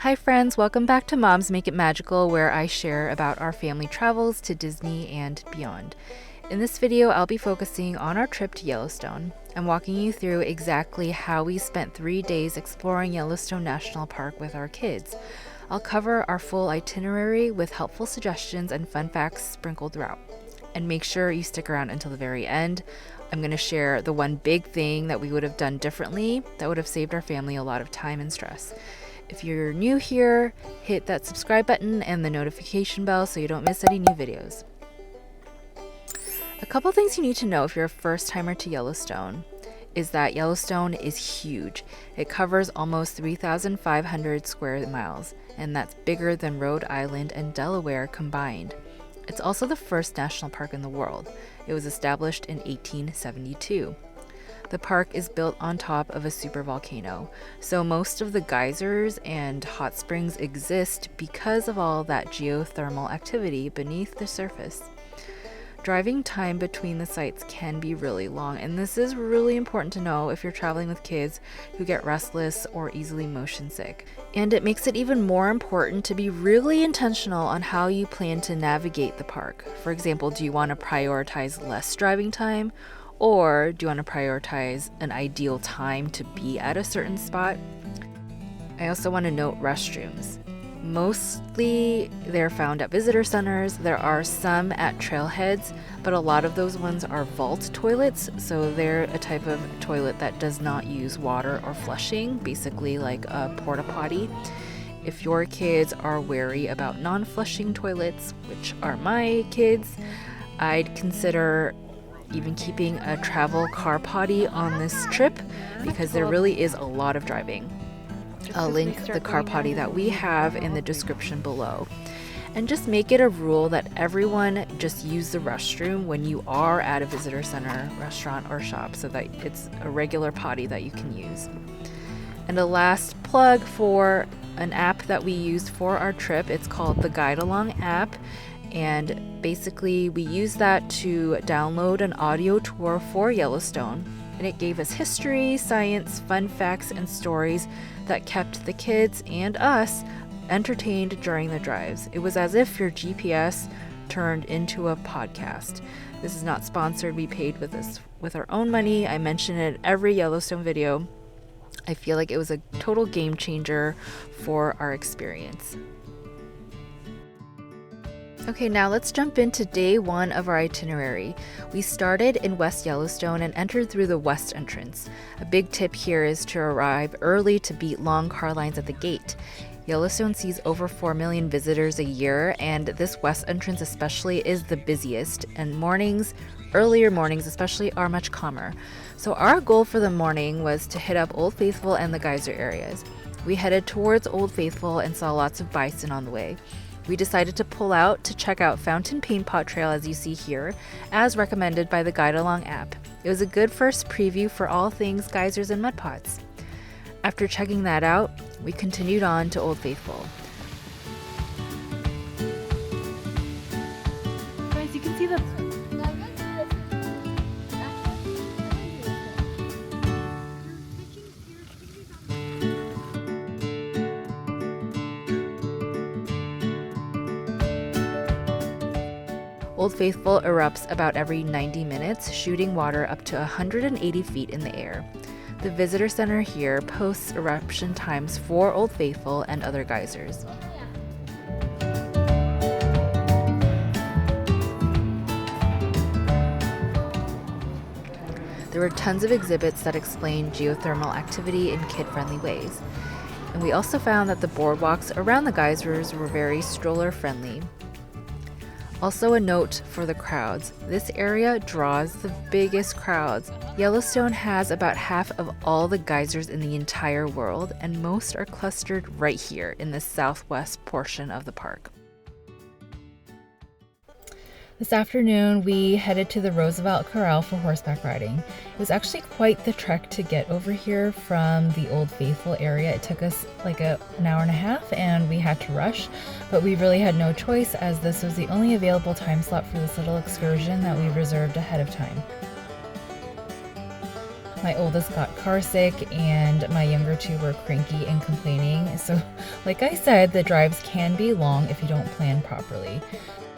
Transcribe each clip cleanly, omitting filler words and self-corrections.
Hi friends, welcome back to Moms Make It Magical, where I share about our family travels to Disney and beyond. In this video, I'll be focusing on our trip to Yellowstone. I'm walking you through exactly how we spent 3 days exploring Yellowstone National Park with our kids. I'll cover our full itinerary with helpful suggestions and fun facts sprinkled throughout. And make sure you stick around until the very end. I'm going to share the one big thing that we would have done differently that would have saved our family a lot of time and stress. If you're new here, hit that subscribe button and the notification bell so you don't miss any new videos. A couple things you need to know if you're a first timer to Yellowstone is that Yellowstone is huge. It covers almost 3,500 square miles, and that's bigger than Rhode Island and Delaware combined. It's also the first national park in the world. It was established in 1872. The park is built on top of a supervolcano, so most of the geysers and hot springs exist because of all that geothermal activity beneath the surface. Driving time between the sites can be really long, and this is really important to know if you're traveling with kids who get restless or easily motion sick. And it makes it even more important to be really intentional on how you plan to navigate the park. For example, do you want to prioritize less driving time? Or do you want to prioritize an ideal time to be at a certain spot? I also want to note restrooms. Mostly they're found at visitor centers. There are some at trailheads, but a lot of those ones are vault toilets, so they're a type of toilet that does not use water or flushing, basically like a porta potty. If your kids are wary about non-flushing toilets, which are my kids, I'd consider even keeping a travel car potty on this trip because there really is a lot of driving. I'll link the car potty that we have in the description below. And just make it a rule that everyone just use the restroom when you are at a visitor center, restaurant, or shop so that it's a regular potty that you can use. And a last plug for an app that we used for our trip. It's called the Guide Along app. And basically we used that to download an audio tour for Yellowstone. And it gave us history, science, fun facts, and stories that kept the kids and us entertained during the drives. It was as if your GPS turned into a podcast. This is not sponsored. We paid with our own money. I mention it in every Yellowstone video. I feel like it was a total game changer for our experience. Okay, now let's jump into day one of our itinerary. We started in West Yellowstone and entered through the west entrance. A big tip here is to arrive early to beat long car lines at the gate. Yellowstone sees over 4 million visitors a year, and this west entrance especially is the busiest, and earlier mornings especially, are much calmer. So our goal for the morning was to hit up Old Faithful and the geyser areas. We headed towards Old Faithful and saw lots of bison on the way. We decided to pull out to check out Fountain Paint Pot Trail, as you see here, as recommended by the Guide Along app. It was a good first preview for all things geysers and mud pots. After checking that out, we continued on to Old Faithful. Guys, you can see the Old Faithful erupts about every 90 minutes, shooting water up to 180 feet in the air. The visitor center here posts eruption times for Old Faithful and other geysers. There were tons of exhibits that explain geothermal activity in kid-friendly ways. And we also found that the boardwalks around the geysers were very stroller-friendly. Also a note for the crowds. This area draws the biggest crowds. Yellowstone has about half of all the geysers in the entire world, and most are clustered right here in the southwest portion of the park. This afternoon, we headed to the Roosevelt Corral for horseback riding. It was actually quite the trek to get over here from the Old Faithful area. It took us like an hour and a half, and we had to rush, but we really had no choice as this was the only available time slot for this little excursion that we reserved ahead of time. My oldest got carsick and my younger two were cranky and complaining. So like I said, the drives can be long if you don't plan properly.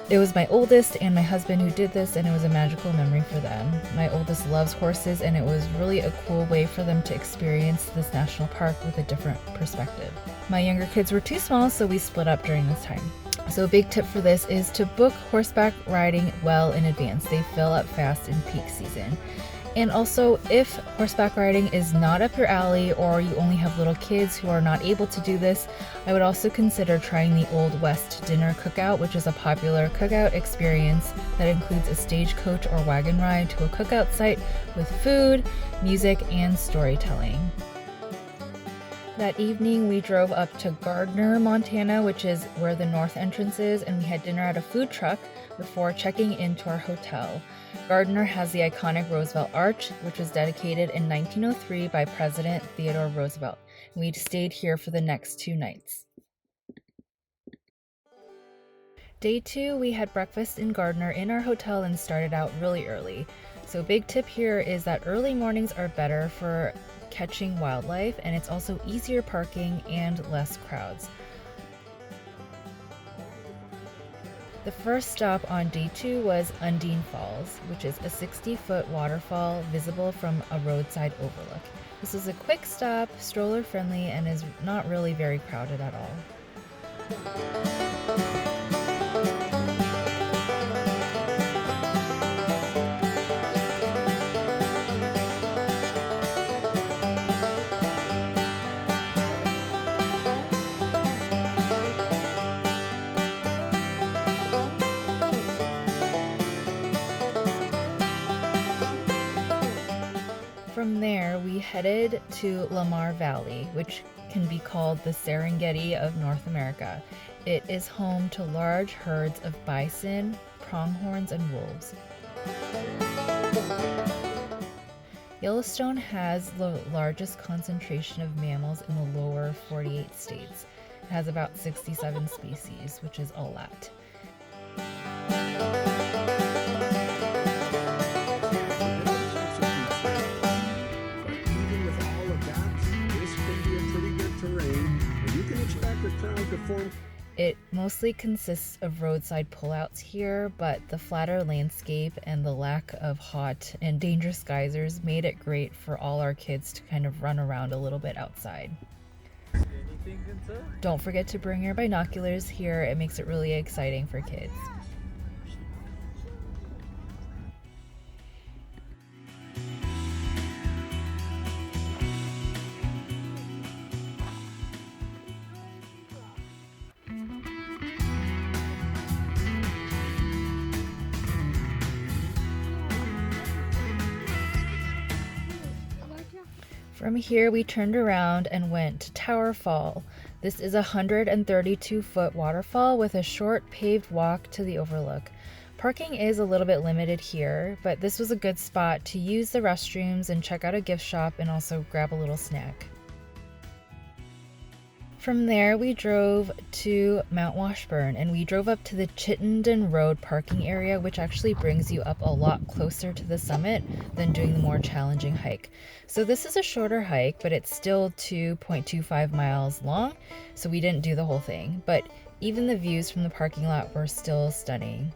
It was my oldest and my husband who did this, and it was a magical memory for them. My oldest loves horses, and it was really a cool way for them to experience this national park with a different perspective. My younger kids were too small, so we split up during this time. So a big tip for this is to book horseback riding well in advance. They fill up fast in peak season. And also, if horseback riding is not up your alley or you only have little kids who are not able to do this, I would also consider trying the Old West Dinner Cookout, which is a popular cookout experience that includes a stagecoach or wagon ride to a cookout site with food, music, and storytelling. That evening, we drove up to Gardner, Montana, which is where the north entrance is, and we had dinner at a food truck before checking into our hotel. Gardner has the iconic Roosevelt Arch, which was dedicated in 1903 by President Theodore Roosevelt. We stayed here for the next 2 nights. Day 2, we had breakfast in Gardner in our hotel and started out really early. So big tip here is that early mornings are better for catching wildlife, and it's also easier parking and less crowds. The first stop on day 2 was Undine Falls, which is a 60-foot waterfall visible from a roadside overlook. This is a quick stop, stroller friendly, and is not really very crowded at all. From there, we headed to Lamar Valley, which can be called the Serengeti of North America. It is home to large herds of bison, pronghorns, and wolves. Yellowstone has the largest concentration of mammals in the lower 48 states. It has about 67 species, which is a lot. It mostly consists of roadside pullouts here, but the flatter landscape and the lack of hot and dangerous geysers made it great for all our kids to kind of run around a little bit outside. Don't forget to bring your binoculars here. It makes it really exciting for kids. From here, we turned around and went to Tower Fall. This is a 132-foot waterfall with a short paved walk to the overlook. Parking is a little bit limited here, but this was a good spot to use the restrooms and check out a gift shop and also grab a little snack. From there, we drove to Mount Washburn, and we drove up to the Chittenden Road parking area, which actually brings you up a lot closer to the summit than doing the more challenging hike. So this is a shorter hike, but it's still 2.25 miles long, so we didn't do the whole thing. But even the views from the parking lot were still stunning.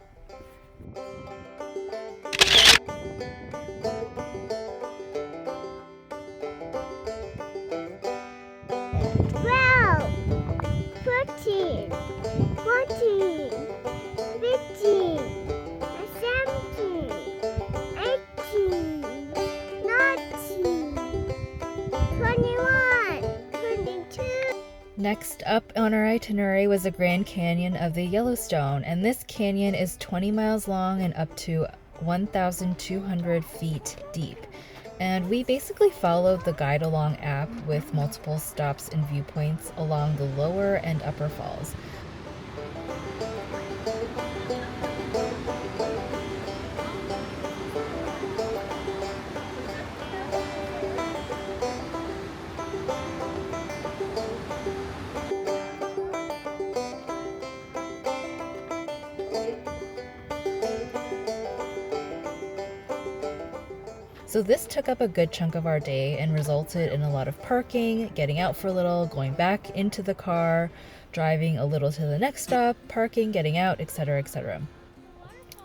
Next up on our itinerary was the Grand Canyon of the Yellowstone, and this canyon is 20 miles long and up to 1,200 feet deep. And we basically followed the guide along app with multiple stops and viewpoints along the lower and upper falls. So this took up a good chunk of our day and resulted in a lot of parking, getting out for a little, going back into the car, driving a little to the next stop, parking, getting out, etc., etc.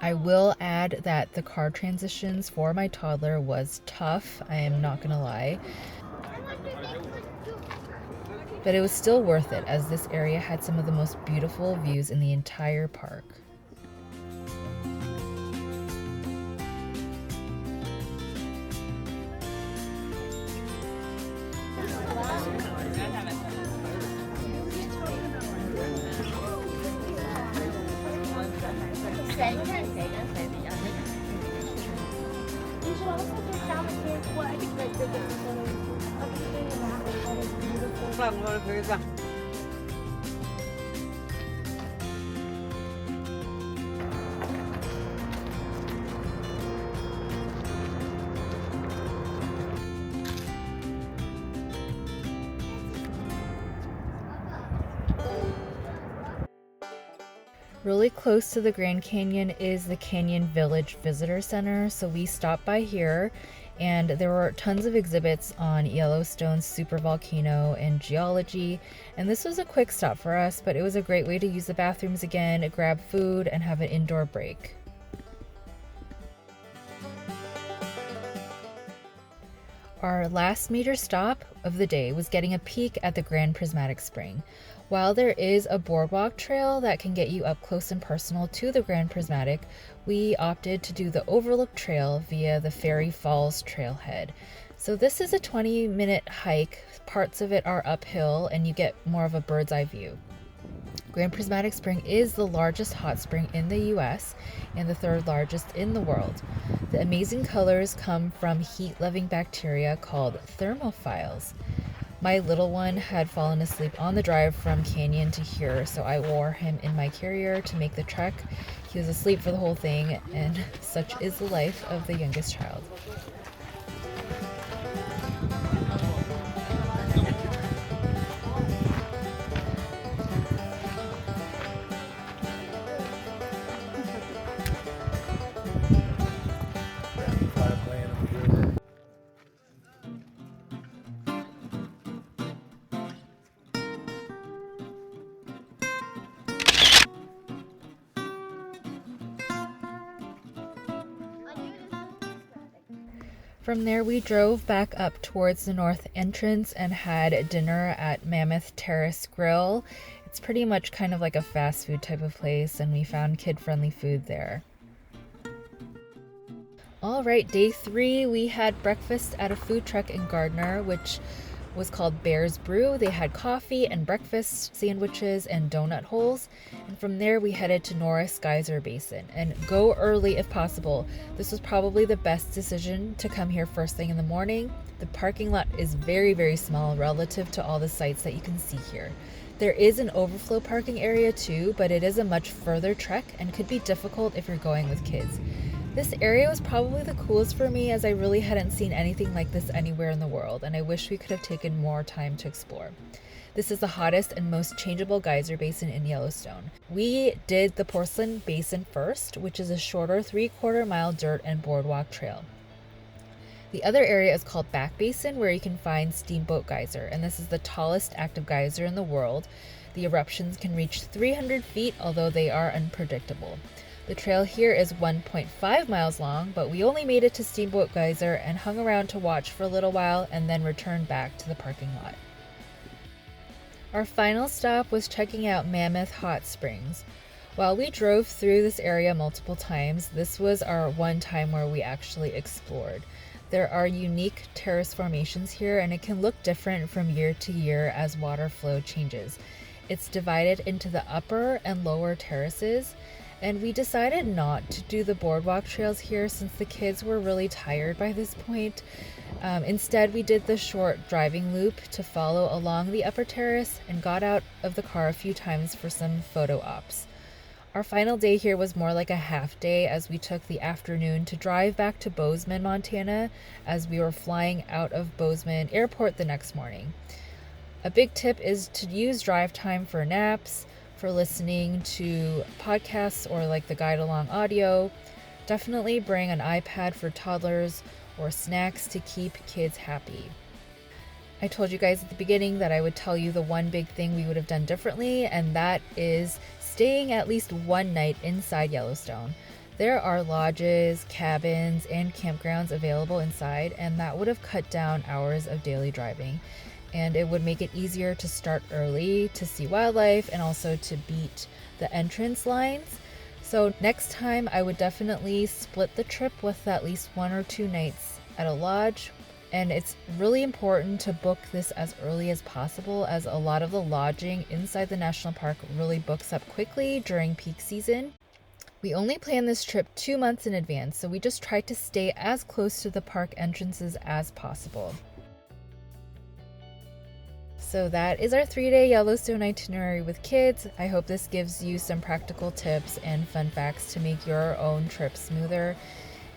I will add that the car transitions for my toddler was tough, I am not gonna lie. But it was still worth it, as this area had some of the most beautiful views in the entire park. Really close to the Grand Canyon is the Canyon Village Visitor Center, so we stopped by here and there were tons of exhibits on Yellowstone's supervolcano and geology, and this was a quick stop for us, but it was a great way to use the bathrooms again, grab food, and have an indoor break. Our last major stop of the day was getting a peek at the Grand Prismatic Spring. While there is a boardwalk trail that can get you up close and personal to the Grand Prismatic, we opted to do the Overlook Trail via the Fairy Falls trailhead. So this is a 20-minute hike. Parts of it are uphill and you get more of a bird's eye view. Grand Prismatic Spring is the largest hot spring in the US and the third largest in the world. The amazing colors come from heat-loving bacteria called thermophiles. My little one had fallen asleep on the drive from Canyon to here, so I wore him in my carrier to make the trek. He was asleep for the whole thing, and such is the life of the youngest child. From there, we drove back up towards the north entrance and had dinner at Mammoth Terrace Grill. It's pretty much kind of like a fast food type of place, and we found kid-friendly food there. All right, day 3, we had breakfast at a food truck in Gardner, which was called Bear's Brew. They had coffee and breakfast sandwiches and donut holes. And from there we headed to Norris Geyser Basin, and go early if possible. This was probably the best decision to come here first thing in the morning. The parking lot is very, very small relative to all the sites that you can see here. There is an overflow parking area too, but it is a much further trek and could be difficult if you're going with kids. This area was probably the coolest for me, as I really hadn't seen anything like this anywhere in the world, and I wish we could have taken more time to explore. This is the hottest and most changeable geyser basin in Yellowstone. We did the Porcelain Basin first, which is a shorter 3/4 mile dirt and boardwalk trail. The other area is called Back Basin, where you can find Steamboat Geyser, and this is the tallest active geyser in the world. The eruptions can reach 300 feet, although they are unpredictable. The trail here is 1.5 miles long, but we only made it to Steamboat Geyser and hung around to watch for a little while and then returned back to the parking lot. Our final stop was checking out Mammoth Hot Springs. While we drove through this area multiple times, this was our one time where we actually explored. There are unique terrace formations here, and it can look different from year to year as water flow changes. It's divided into the upper and lower terraces, and we decided not to do the boardwalk trails here since the kids were really tired by this point. Instead, we did the short driving loop to follow along the upper terrace and got out of the car a few times for some photo ops. Our final day here was more like a half day, as we took the afternoon to drive back to Bozeman, Montana, as we were flying out of Bozeman Airport the next morning. A big tip is to use drive time for naps, for listening to podcasts or like the guide along audio. Definitely bring an iPad for toddlers or snacks to keep kids happy. I told you guys at the beginning that I would tell you the one big thing we would have done differently, and that is staying at least one night inside Yellowstone. There are lodges, cabins, and campgrounds available inside, and that would have cut down hours of daily driving. And it would make it easier to start early to see wildlife and also to beat the entrance lines. So next time I would definitely split the trip with at least 1 or 2 nights at a lodge. And it's really important to book this as early as possible, as a lot of the lodging inside the national park really books up quickly during peak season. We only planned this trip 2 months in advance, so we just tried to stay as close to the park entrances as possible. So that is our 3-day Yellowstone itinerary with kids. I hope this gives you some practical tips and fun facts to make your own trip smoother.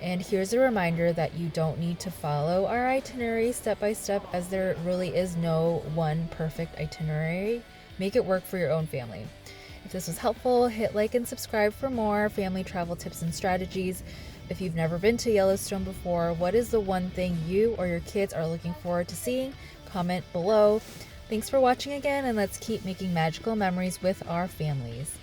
And here's a reminder that you don't need to follow our itinerary step by step, as there really is no one perfect itinerary. Make it work for your own family. If this was helpful, hit like and subscribe for more family travel tips and strategies. If you've never been to Yellowstone before, what is the one thing you or your kids are looking forward to seeing? Comment below. Thanks for watching again, and let's keep making magical memories with our families.